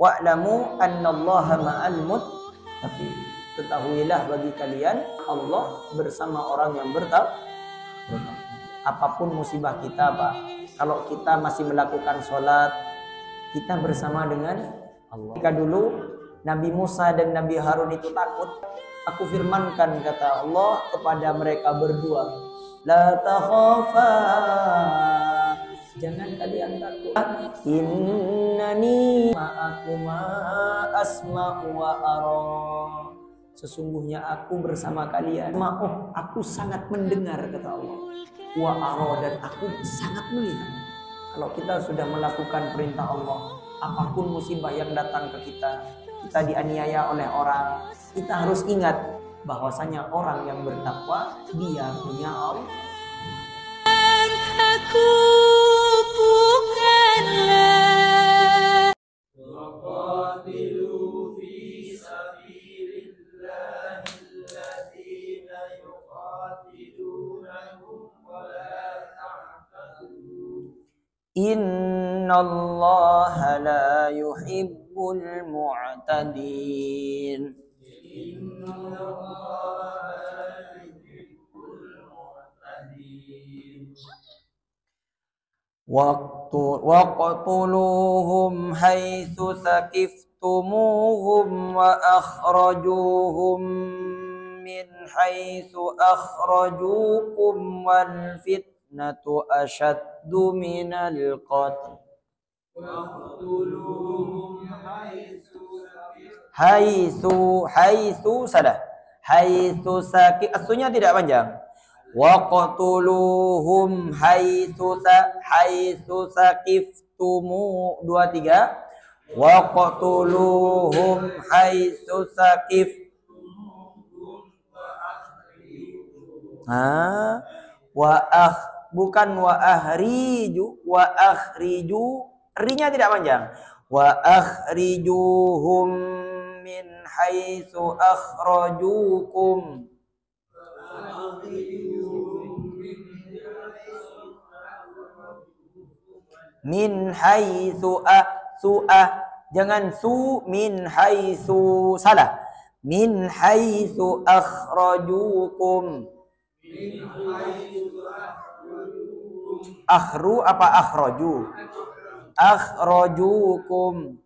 Wa'lamu annallaha ma'al muttaqin. Ketahuilah bagi kalian, Allah bersama orang yang bertakwa. Apapun musibah kita, Pak, kalau kita masih melakukan sholat, kita bersama dengan Allah. Jika dulu Nabi Musa dan Nabi Harun itu takut, aku firmankan, kata Allah kepada mereka berdua, la takhafa, jangan kalian takut, innani ma'akuma asma'u wa ara, sesungguhnya aku bersama kalian. Aku sangat mendengar, kata Allah, wa ara, dan aku sangat melihat. Kalau kita sudah melakukan perintah Allah, apapun musibah yang datang ke kita, kita dianiaya oleh orang, kita harus ingat bahwasanya orang yang bertakwa dia punya Allah. Aku bukanlah waqatilu fi sabilillahi alladzina yuqatilunakum wa la ta'tadu. Innallaha la yuhibbul mu'tadin. Waqtuluhum haitsu saqiftumuhum wa akhrajuhum min haitsu akhrajukum wal fitnatu asyaddu minal qatl. Haitsu salah. Haitsu saqif, aslinya tidak panjang. Waqtuluhum haitsu saqiftumu, 2 3. Waqtuluhum haitsu saqiftumu bukan wa akhriju, rinya tidak panjang. Wa akhrijuhum min haitsu akhrajukum. Min haitsu jangan su, min haitsu, salah. Min haitsu akhrajukum. Akhru apa akhraju? Akhrajukum.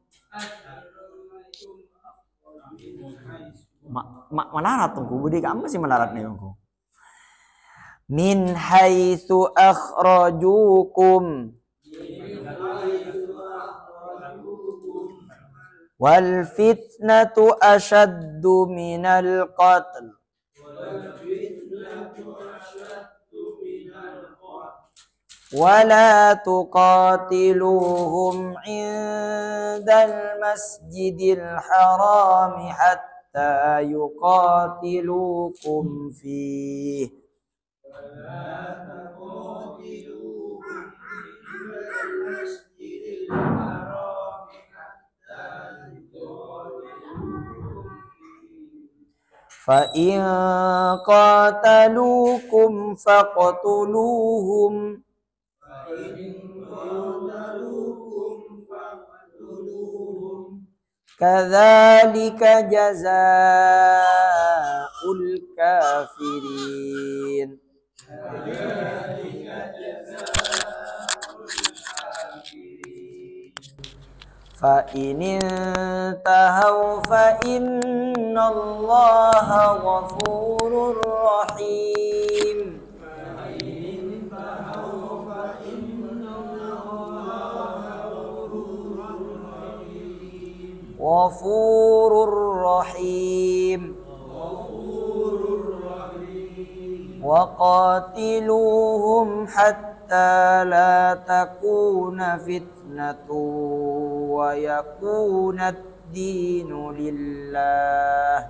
Melarat tunggu, budi kamu sih melarat nih tunggu. Min haitsu akhrajukum wal fitnatu asyaddu minal qatl. Wala tuqatiluhum indal masjidil harami hatta yuqatilukum fihi. Fa in qataluukum faqtuluhum kadzalika jazaa'ul kafirin. Fa in intahaw fa innallaha ghafurur rahim. Ghafurur rahim. Wa qatiluhum hatta la takuna fitnatu wa yakuna ad-dinu lillah.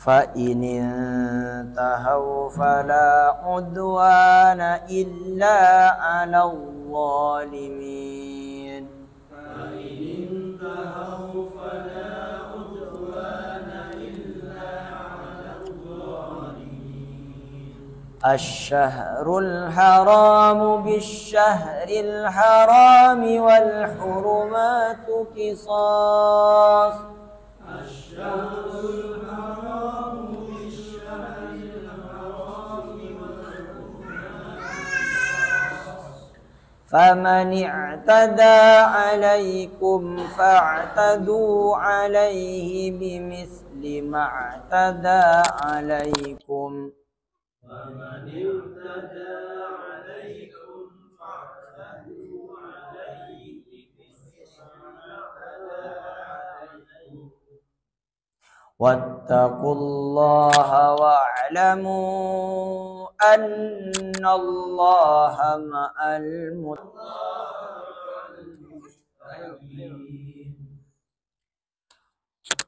Fa in intahaw fala udwana illa 'alal zalimin. Fa in intahaw fala udwana Asy-syahrul haram bisyahril haram wal hurumatu qisas. Asy-syahrul haram bisyahril haram wal Faman i'tada 'alaikum fa'tadu 'alaihi bimithli ma'tada 'alaikum. فمن اعتدى عليكم فاعتدوا عليه بمثل ما اعتدى عليكم Wattaqullaha wa'lamu annallaha ma'al muttaqin.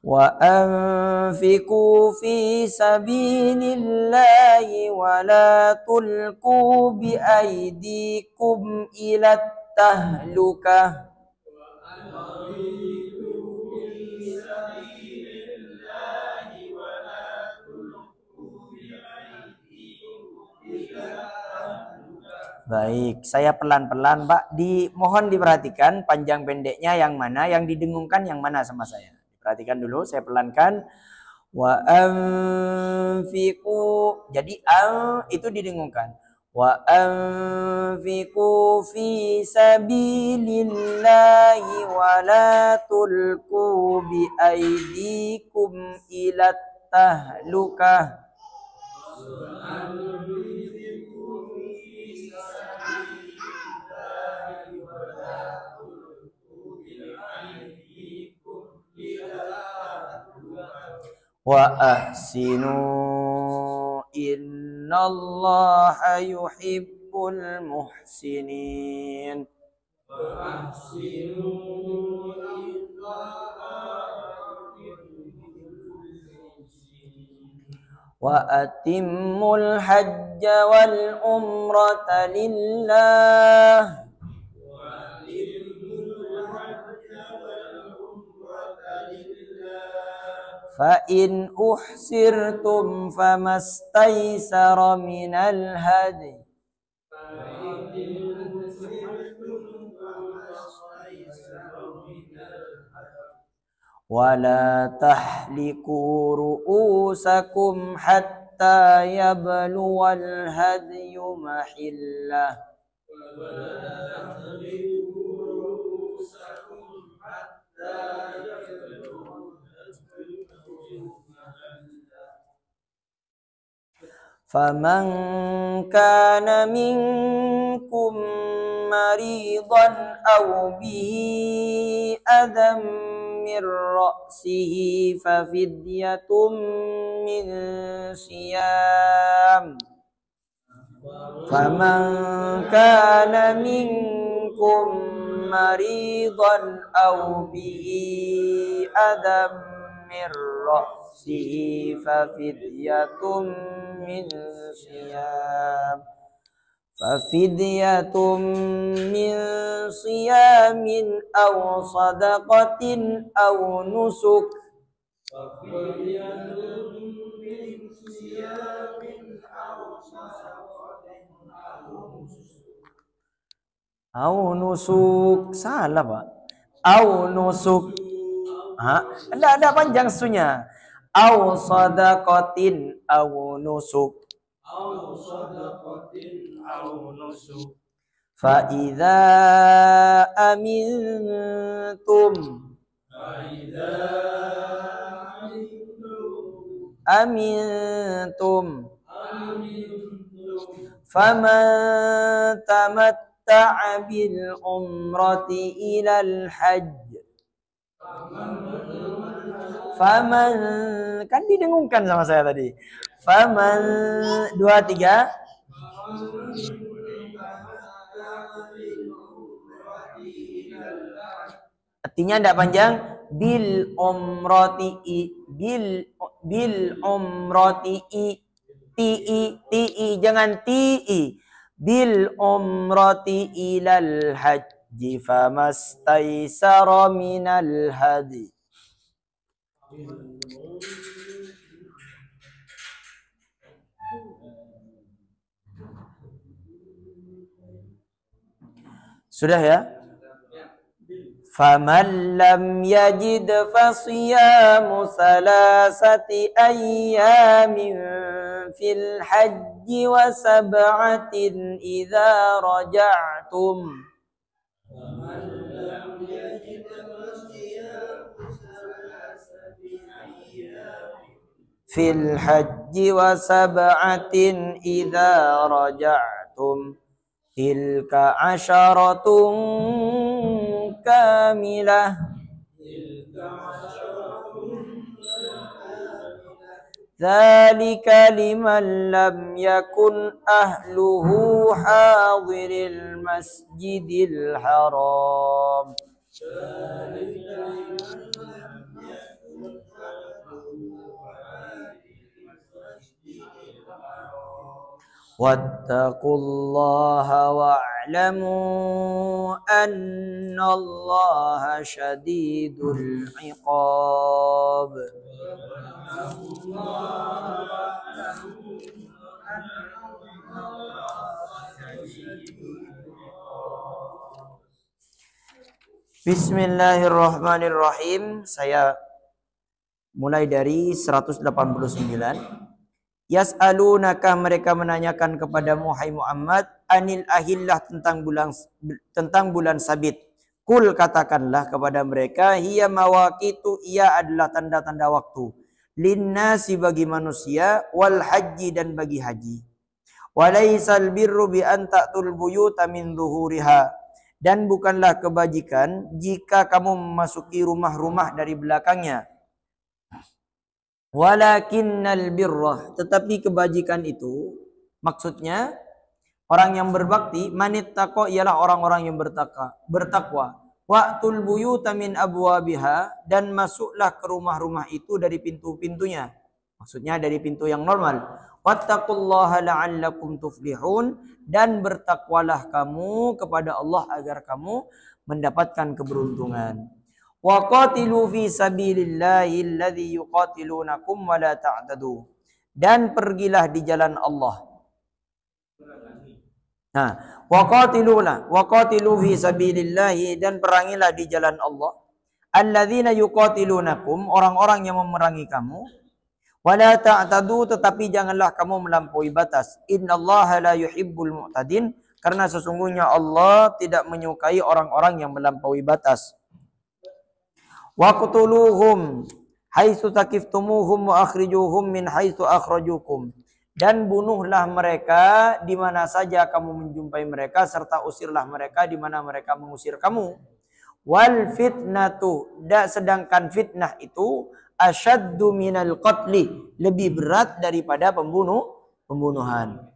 Wa anfiqu fi sabilillahi wa la tulqu bi aydikum ila tahlukah. Baik, saya pelan-pelan, Pak. Mohon diperhatikan panjang pendeknya yang mana, yang didengungkan yang mana sama saya. Perhatikan dulu, saya pelankan. Wa anfiqu. Jadi itu didengungkan. Wa anfiqu fi sabilillahi wa la tulqu bi aydikum ila tahlukah. Wa ahsinu innallaha yuhibbul muhsinin. Wa atimmul hajja wal umrata lillah. Fa in uhsirtum famastaysara minal hadi. Wala tahliku ru'usakum hatta yabluwal hadyu mahillah. Faman kana minkum maridan aw bihi adam min ra'sihi fafidyatun min siyam. Faman kana minkum maridan aw bihi adam min ra'sihi fafidyatun min siyam. Fafidyatun min siyamin aw sadaqatin aw nusuk. Au nusuk, salah Pak. Au nusuk. Ada panjang sunya. Au sadaqatin au nusuk. Fa idza amintum faman tamatta'a bil umrati ilal hajj. Faman, kan didengungkan sama saya tadi. Faman 2 3. Artinya tidak panjang. Bil umrati ti jangan ti. Bil umrati ilal hajji famastaysara minal hadi. Sudah ya? Faman lam yajid fasiyamu salasati ayyamin fil hajji wa sab'atin idza raja'tum. فمن لم يجد فصيام ثلاثة أيام Fil hajji wa sab'atin idza raja'tum. Tilka asyaratun kamilah. تلك عشرة Dzalika liman lam yakun ahluhu hadiril masjidil haram. ذلك لمن لم يكن أهله حاضر المسجد الحرام Wattaqullaha wa'lamu annallaha syadidul iqab. Bismillahirrahmanirrahim. Saya mulai dari 189. Yas'alunaka, mereka menanyakan kepadamu hai Muhammad, anil ahillah, tentang bulan sabit. Kul, katakanlah kepada mereka, hiya mawaqitu, ia adalah tanda-tanda waktu. Linnasi, bagi manusia, wal haji, dan bagi haji. Walaisal birru bi an ta'tul buyuta min zuhuriha, dan bukanlah kebajikan jika kamu memasuki rumah-rumah dari belakangnya. Walakinnal birrah, tetapi kebajikan itu maksudnya orang yang berbakti, manittaqo, ialah orang-orang yang bertakwa. Wa'tul buyuta min abwabiha, dan masuklah ke rumah-rumah itu dari pintu-pintunya. Maksudnya dari pintu yang normal. Wattaqullaha la'allakum tuflihun, dan bertakwalah kamu kepada Allah agar kamu mendapatkan keberuntungan. Wa qatilu fi sabilillahi alladhi yuqatilunakum wa la ta'tadu, dan pergilah di jalan Allah. Nah, wa qatilu fi sabilillahi, dan perangilah di jalan Allah. Alladzina yuqatilunakum, orang-orang yang memerangi kamu. Wa la ta'tadu, tetapi janganlah kamu melampaui batas. Innallaha la yuhibbul mu'tadin, karena sesungguhnya Allah tidak menyukai orang-orang yang melampaui batas. Waqtuluhum haitsu taqiftumuhum wa akhrijuhum min haitsu akhrajukum, dan bunuhlah mereka di mana saja kamu menjumpai mereka, serta usirlah mereka di mana mereka mengusir kamu. Wal fitnatu, sedangkan fitnah itu asyaddu minal qatli, lebih berat daripada pembunuhan.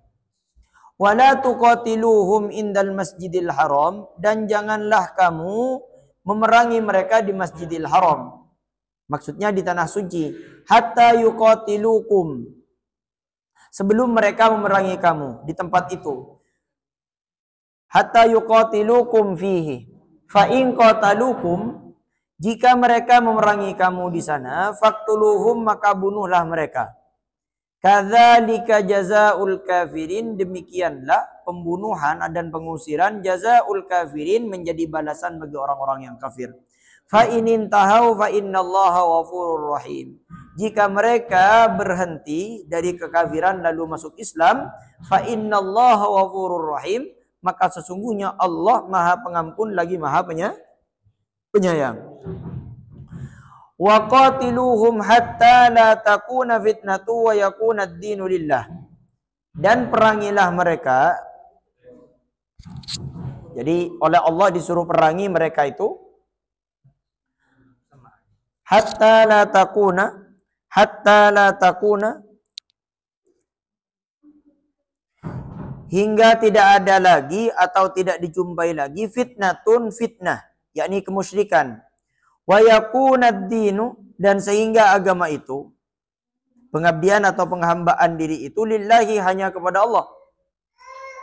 Wala tuqatiluhum indal masjidil haram, dan janganlah kamu memerangi mereka di Masjidil Haram. Maksudnya di tanah suci. Hatta yuqatilukum, sebelum mereka memerangi kamu di tempat itu. Hatta yuqatilukum fihi. Fa in qatalukum, jika mereka memerangi kamu di sana, faqtuluhum, maka bunuhlah mereka. Kadzalika jazaul kafirin, demikianlah pembunuhan dan pengusiran, jazaul kafirin, menjadi balasan bagi orang-orang yang kafir. Fa in intahau fa innallaha ghafurur rahim, jika mereka berhenti dari kekafiran lalu masuk Islam, fa innallaha ghafurur rahim, maka sesungguhnya Allah Maha Pengampun lagi Maha Penyayang. Wa qatiluhum hatta la takuna fitnatu wa yakuna ad-dinu lillah, dan perangilah mereka. Jadi oleh Allah disuruh perangi mereka itu hatta la takuna, hingga tidak ada lagi atau tidak dijumpai lagi fitnatun, fitnah, yakni kemusyrikan. Wa yakunad dinu, dan sehingga agama itu, pengabdian atau penghambaan diri itu, lillahi, hanya kepada Allah.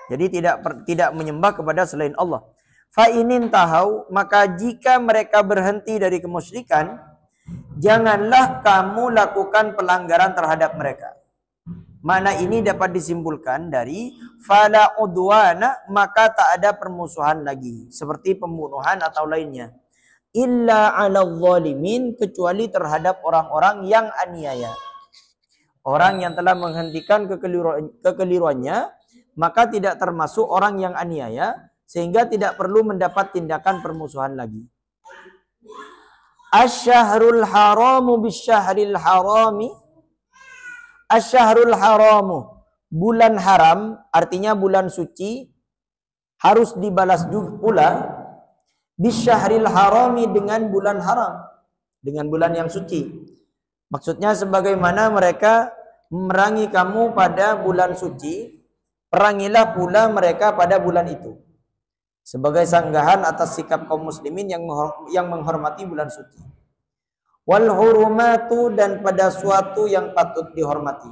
Jadi tidak menyembah kepada selain Allah. Fa inin tahau, maka jika mereka berhenti dari kemusyrikan, janganlah kamu lakukan pelanggaran terhadap mereka. Makna ini dapat disimpulkan dari fala udwana, maka tak ada permusuhan lagi seperti pembunuhan atau lainnya. Illa 'alal zalimin, kecuali terhadap orang-orang yang aniaya. Orang yang telah menghentikan kekeliruannya, maka tidak termasuk orang yang aniaya, sehingga tidak perlu mendapat tindakan permusuhan lagi. Asy-syahrul haramu bisyahril harami. Asy-syahrul haramu, bulan haram, artinya bulan suci, harus dibalas juga pula bisyahril harami, dengan bulan haram, dengan bulan yang suci. Maksudnya sebagaimana mereka memerangi kamu pada bulan suci, perangilah pula mereka pada bulan itu. Sebagai sanggahan atas sikap kaum muslimin yang menghormati bulan suci. Wal hurumatu, dan pada suatu yang patut dihormati.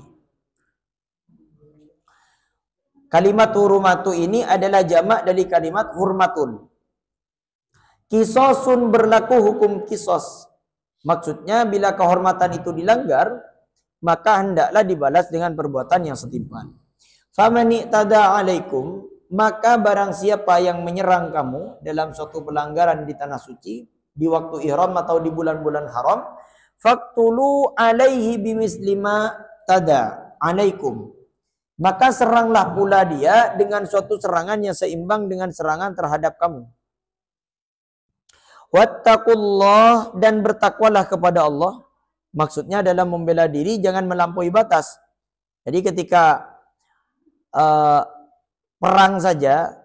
Kalimat hurumatu ini adalah jamak dari kalimat hurmatun. Kisosun, berlaku hukum kisos. Maksudnya bila kehormatan itu dilanggar, maka hendaklah dibalas dengan perbuatan yang setimpal. Famani tada alaikum, maka barang siapa yang menyerang kamu dalam suatu pelanggaran di tanah suci, di waktu ihram atau di bulan-bulan haram, faqtulu alaihi bimislima tada alaikum, maka seranglah pula dia dengan suatu serangan yang seimbang dengan serangan terhadap kamu. Wattaqullah, dan bertakwalah kepada Allah. Maksudnya dalam membela diri jangan melampaui batas. Jadi ketika perang saja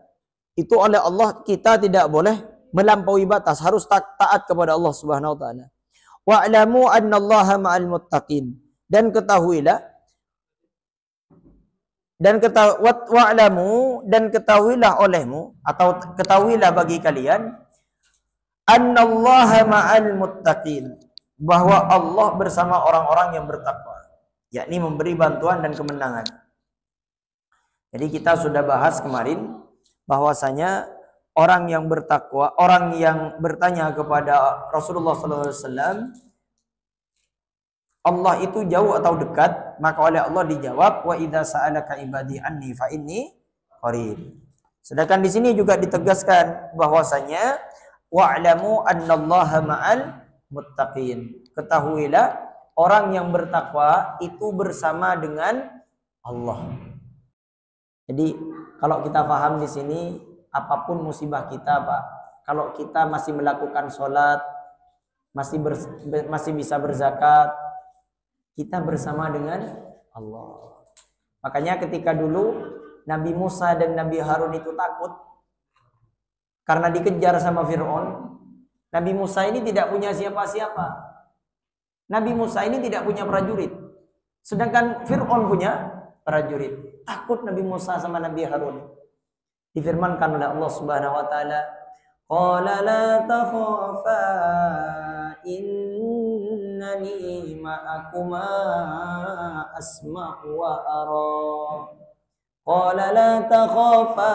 itu oleh Allah, kita tidak boleh melampaui batas, harus taat kepada Allah Subhanahu wa taala. Wa'lamu annallaha ma'al muttaqin, dan ketahuilah olehmu, atau ketahuilah bagi kalian, annallaha ma'al muttaqin, bahwa Allah bersama orang-orang yang bertakwa, yakni memberi bantuan dan kemenangan. Jadi kita sudah bahas kemarin bahwasanya orang yang bertakwa, orang yang bertanya kepada Rasulullah SAW, Allah itu jauh atau dekat, maka oleh Allah dijawab, wa idza sa'alaka ibadi anni fa inni qarib. Sedangkan di sini juga ditegaskan bahwasanya wa'lamu annallaha ma'al muttaqin. Ketahuilah orang yang bertakwa itu bersama dengan Allah. Jadi kalau kita paham di sini, apapun musibah kita, Pak, kalau kita masih melakukan sholat, masih bisa berzakat, kita bersama dengan Allah. Makanya ketika dulu Nabi Musa dan Nabi Harun itu takut karena dikejar sama Fir'aun. Nabi Musa ini tidak punya siapa-siapa. Nabi Musa ini tidak punya prajurit. Sedangkan Fir'aun punya prajurit. Takut Nabi Musa sama Nabi Harun. Difirmankan oleh Allah Subhanahu wa taala, qala la takhafa innani ma'akuma asma'u wa ara. Qala la takhafa,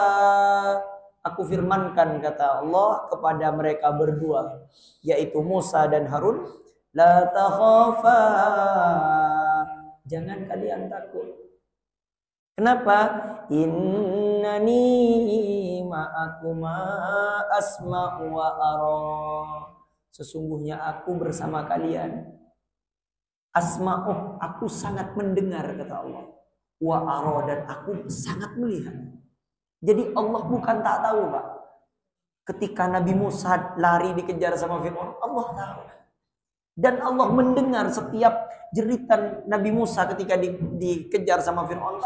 aku firmankan, kata Allah kepada mereka berdua, yaitu Musa dan Harun, la takhafa, jangan kalian takut. Kenapa? Innani ma'akuma asma'u wa ara. Sesungguhnya aku bersama kalian. Asma'u, aku sangat mendengar, kata Allah. Wa ara, dan aku sangat melihat. Jadi Allah bukan tak tahu, Pak. Ketika Nabi Musa lari dikejar sama Fir'aun, Allah tahu. Dan Allah mendengar setiap jeritan Nabi Musa ketika dikejar sama Fir'aun.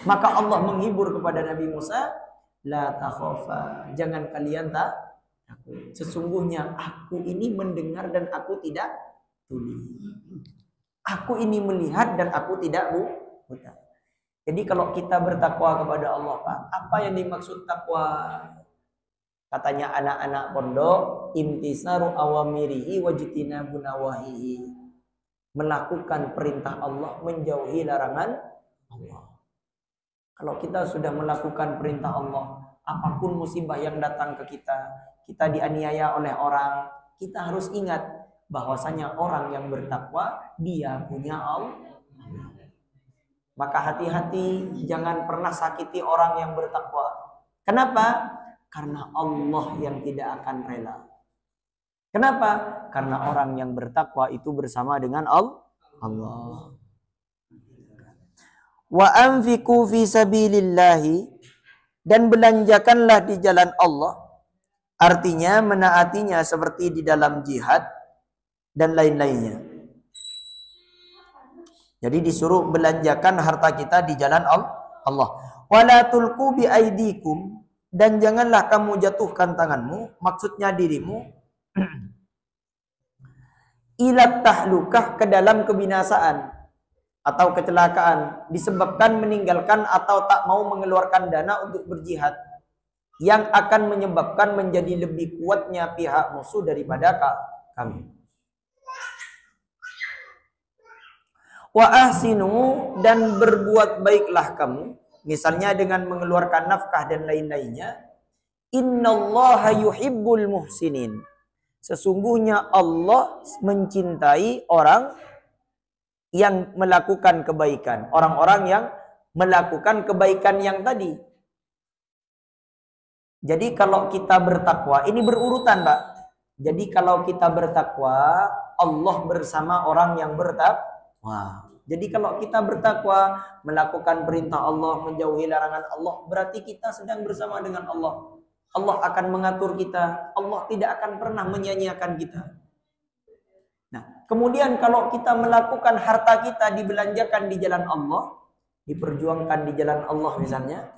Maka Allah menghibur kepada Nabi Musa, la takhafa, jangan kalian takut. Sesungguhnya aku ini mendengar dan aku tidak tuli. Aku ini melihat dan aku tidak buta. Jadi kalau kita bertakwa kepada Allah, Pak, apa yang dimaksud takwa? Katanya anak-anak pondok, imtisaru awamirihi wajtinabu nawahihi. Melakukan perintah Allah, menjauhi larangan Allah. Kalau kita sudah melakukan perintah Allah, apapun musibah yang datang ke kita, kita dianiaya oleh orang, kita harus ingat bahwasanya orang yang bertakwa, dia punya Allah. Maka hati-hati jangan pernah sakiti orang yang bertakwa. Kenapa? Karena Allah yang tidak akan rela. Kenapa? Karena orang yang bertakwa itu bersama dengan Allah. Wa anfiqu fi sabilillahi, dan belanjakanlah di jalan Allah. Artinya menaatinya seperti di dalam jihad dan lain-lainnya. Jadi disuruh belanjakan harta kita di jalan Allah. Wala tulqu bi aidikum, dan janganlah kamu jatuhkan tanganmu, maksudnya dirimu, ila tahlukah, ke dalam kebinasaan atau kecelakaan disebabkan meninggalkan atau tak mau mengeluarkan dana untuk berjihad yang akan menyebabkan menjadi lebih kuatnya pihak musuh daripada kami. Wa ahsinu, dan berbuat baiklah kamu, misalnya dengan mengeluarkan nafkah dan lain-lainnya. Innallaha yuhibbul muhsinin, sesungguhnya Allah mencintai orang yang melakukan kebaikan, orang-orang yang melakukan kebaikan yang tadi. Jadi kalau kita bertakwa, ini berurutan, Pak. Jadi kalau kita bertakwa, Allah bersama orang yang bertakwa. Jadi kalau kita bertakwa, melakukan perintah Allah, menjauhi larangan Allah, berarti kita sedang bersama dengan Allah. Allah akan mengatur kita. Allah tidak akan pernah menyia-nyiakan kita. Nah, kemudian kalau kita melakukan harta kita dibelanjakan di jalan Allah, diperjuangkan di jalan Allah misalnya,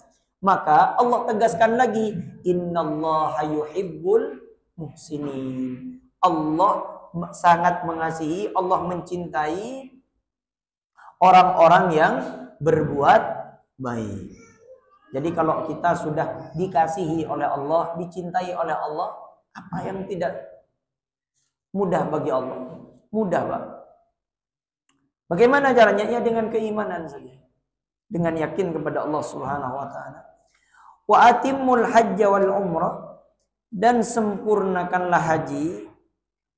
maka Allah tegaskan lagi, innallaha yuhibbul muhsinin. Allah sangat mengasihi, Allah mencintai orang-orang yang berbuat baik. Jadi kalau kita sudah dikasihi oleh Allah, dicintai oleh Allah, apa yang tidak mudah bagi Allah? Mudah, Pak. Bagaimana caranya? Ya dengan keimanan saja. Dengan yakin kepada Allah Subhanahu wa taala. Wa atimmul hajja wal umrah, dan sempurnakanlah haji,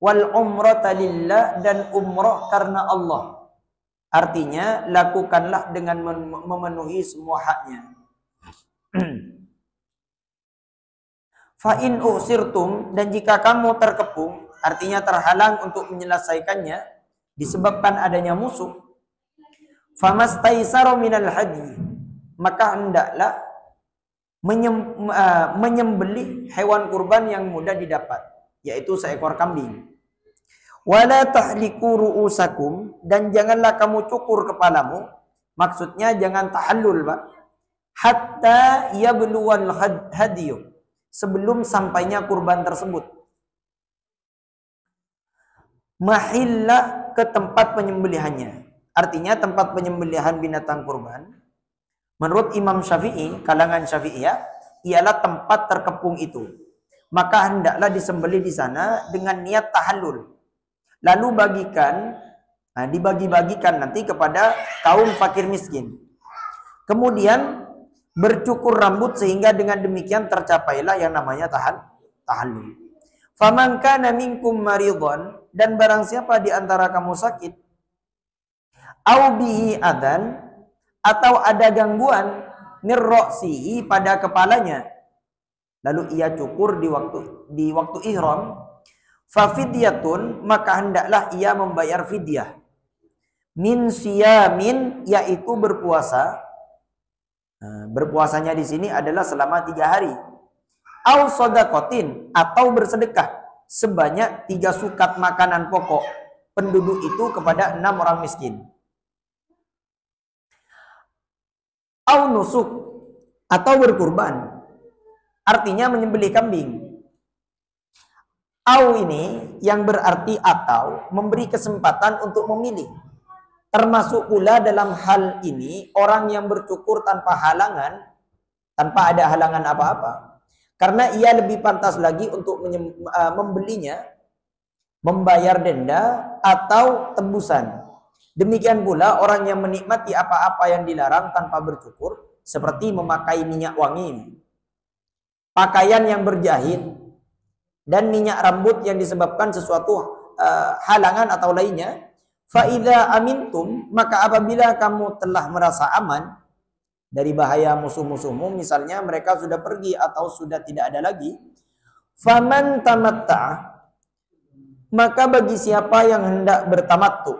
wal umrata lillah, dan umrah karena Allah. Artinya lakukanlah dengan memenuhi semua haknya. Fa in usirtum, dan jika kamu terkepung, artinya terhalang untuk menyelesaikannya disebabkan adanya musuh, famastaisara minal hadi, maka hendaklah menyembelih hewan kurban yang mudah didapat, yaitu seekor kambing. Wala tahliku ru'usakum, dan janganlah kamu cukur kepalamu, maksudnya jangan tahallul, Pak, hatta yabluwal hadiyu, sebelum sampainya kurban tersebut, mahillah, ke tempat penyembelihannya. Artinya tempat penyembelihan binatang kurban menurut Imam Syafi'i, kalangan Syafi'iyah, ialah tempat terkepung itu. Maka hendaklah disembelih di sana dengan niat tahallul. Lalu dibagi-bagikan nanti kepada kaum fakir miskin. Kemudian bercukur rambut sehingga dengan demikian tercapailah yang namanya tahallul. Faman kana minkum maridhan, dan barang siapa di antara kamu sakit, au bihi adan, atau ada gangguan, nirroksihi, pada kepalanya, lalu ia cukur di waktu ihram, fafidyatun, maka hendaklah ia membayar fidyah, min siyamin, yaitu berpuasa. Berpuasanya di sini adalah selama 3 hari. Au sodakotin, atau bersedekah sebanyak 3 sukat makanan pokok penduduk itu kepada 6 orang miskin. Au nusuk, atau berkurban, artinya menyembelih kambing. Au ini yang berarti atau, memberi kesempatan untuk memilih. Termasuk pula dalam hal ini orang yang bercukur tanpa halangan, tanpa ada halangan apa-apa, karena ia lebih pantas lagi untuk membelinya, membayar denda atau tebusan. Demikian pula orang yang menikmati apa-apa yang dilarang tanpa bercukur, seperti memakai minyak wangi, pakaian yang berjahit, dan minyak rambut yang disebabkan sesuatu halangan atau lainnya. Fa idza amintum, maka apabila kamu telah merasa aman dari bahaya musuh-musuhmu, misalnya mereka sudah pergi atau sudah tidak ada lagi, faman tamatta, maka bagi siapa yang hendak bertamattu.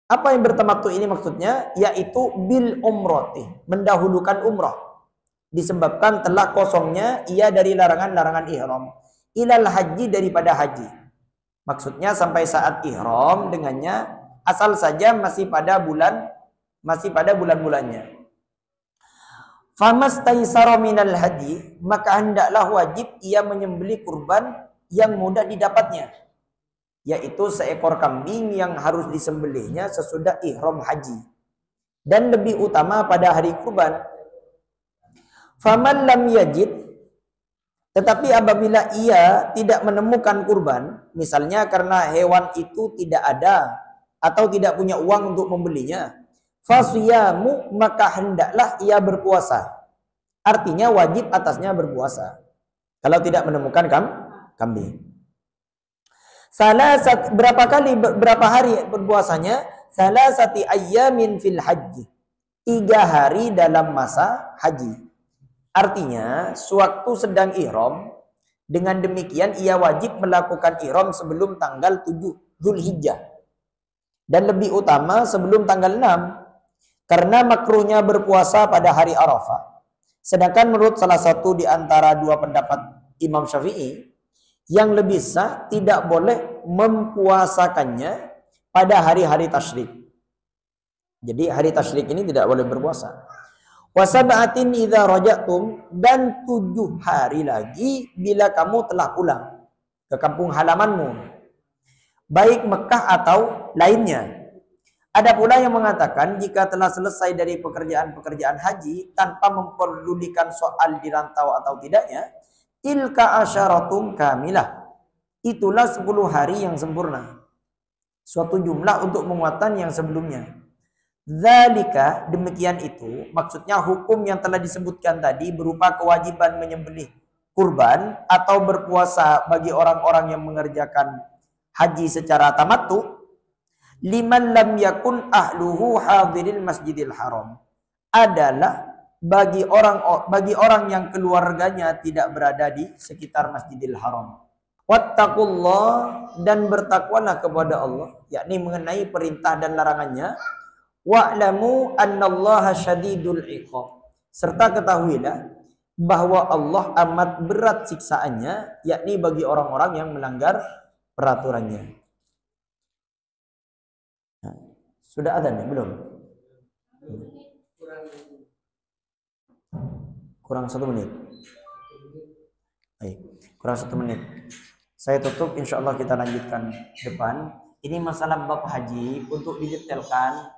Apa yang bertamattu ini maksudnya? Yaitu bil umrati, mendahulukan umrah. Disebabkan telah kosongnya ia dari larangan-larangan ihram. Ilal haji, daripada haji. Maksudnya sampai saat ihram dengannya, asal saja masih pada bulan-bulannya. Famastaisara minal haji, maka hendaklah wajib ia menyembelih kurban yang mudah didapatnya, yaitu seekor kambing yang harus disembelihnya sesudah ihram haji, dan lebih utama pada hari kurban. Faman lam yajid, tetapi apabila ia tidak menemukan kurban, misalnya karena hewan itu tidak ada atau tidak punya uang untuk membelinya, fasiyamu, maka hendaklah ia berpuasa. Artinya wajib atasnya berpuasa kalau tidak menemukan kambing. Berapa hari berpuasanya? Salasati ayyamin fil haji, 3 hari dalam masa haji. Artinya sewaktu sedang ihram, dengan demikian ia wajib melakukan ihram sebelum tanggal 7 Dzulhijjah, dan lebih utama sebelum tanggal 6, karena makruhnya berpuasa pada hari Arafah. Sedangkan menurut salah satu di antara 2 pendapat Imam Syafi'i, yang lebih sah tidak boleh mempuasakannya pada hari-hari tasyrik. Jadi hari tasyrik ini tidak boleh berpuasa. Wasab'atin idza raja'tum, dan 7 hari lagi bila kamu telah pulang ke kampung halamanmu, baik Mekah atau lainnya. Ada pula yang mengatakan jika telah selesai dari pekerjaan-pekerjaan haji tanpa memperdulikan soal dirantau atau tidaknya, tilka asyaratum kamilah, itulah 10 hari yang sempurna, suatu jumlah untuk menguatkan yang sebelumnya. Zalika, demikian itu, maksudnya hukum yang telah disebutkan tadi berupa kewajiban menyembelih kurban atau berpuasa bagi orang-orang yang mengerjakan haji secara tamattu, liman lam yakun ahluhu hadiril masjidil haram, adalah bagi orang yang keluarganya tidak berada di sekitar Masjidil Haram. Wattaqullah, dan bertakwalah kepada Allah, yakni mengenai perintah dan larangannya. Wa'lamu annallaha syadidul iqab, serta ketahuilah bahwa Allah amat berat siksaannya, yakni bagi orang-orang yang melanggar peraturannya. Nah, sudah adzan ya? Belum? Kurang 1 menit. Baik, kurang 1 menit. Saya tutup, insya Allah kita lanjutkan depan. Ini masalah bab haji untuk didetailkan.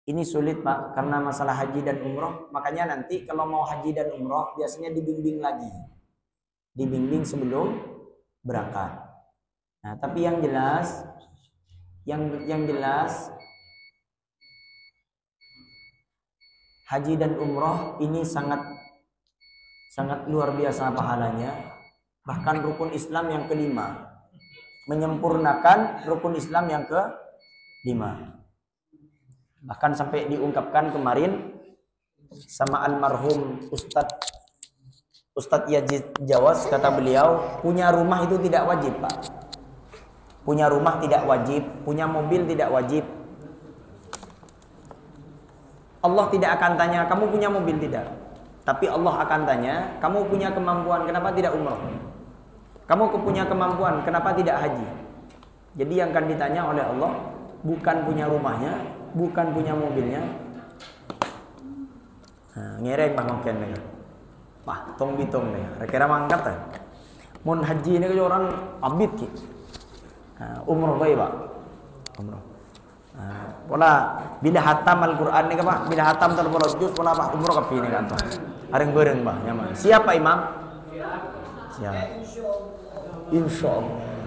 Ini sulit Pak, karena masalah haji dan umroh. Makanya nanti kalau mau haji dan umroh biasanya dibimbing lagi, dibimbing sebelum berangkat. Nah, tapi yang jelas haji dan umroh ini sangat luar biasa pahalanya. Bahkan rukun Islam yang kelima, menyempurnakan rukun Islam yang ke-5. Bahkan sampai diungkapkan kemarin sama almarhum Ustadz Yazid Jawas, kata beliau, punya rumah itu tidak wajib Pak. Punya rumah tidak wajib, punya mobil tidak wajib. Allah tidak akan tanya kamu punya mobil tidak, tapi Allah akan tanya kamu punya kemampuan, kenapa tidak umroh? Kamu punya kemampuan, kenapa tidak haji? Jadi yang akan ditanya oleh Allah bukan punya rumahnya, bukan punya mobilnya. Nah, ngereng bah mungkin nih. Bah, tong bitong nih. Kira mangkat kan. Mun haji ini kan orang abid ki. Umroh baik Pak. Umroh. Pola bila hatam Al-Qur'an ni Pak, bila hatam terpola juz pola Pak umroh kapi ni kan Pak. Areng-bereng Pak, nyaman. Siapa Imam? Siap. Insyaallah.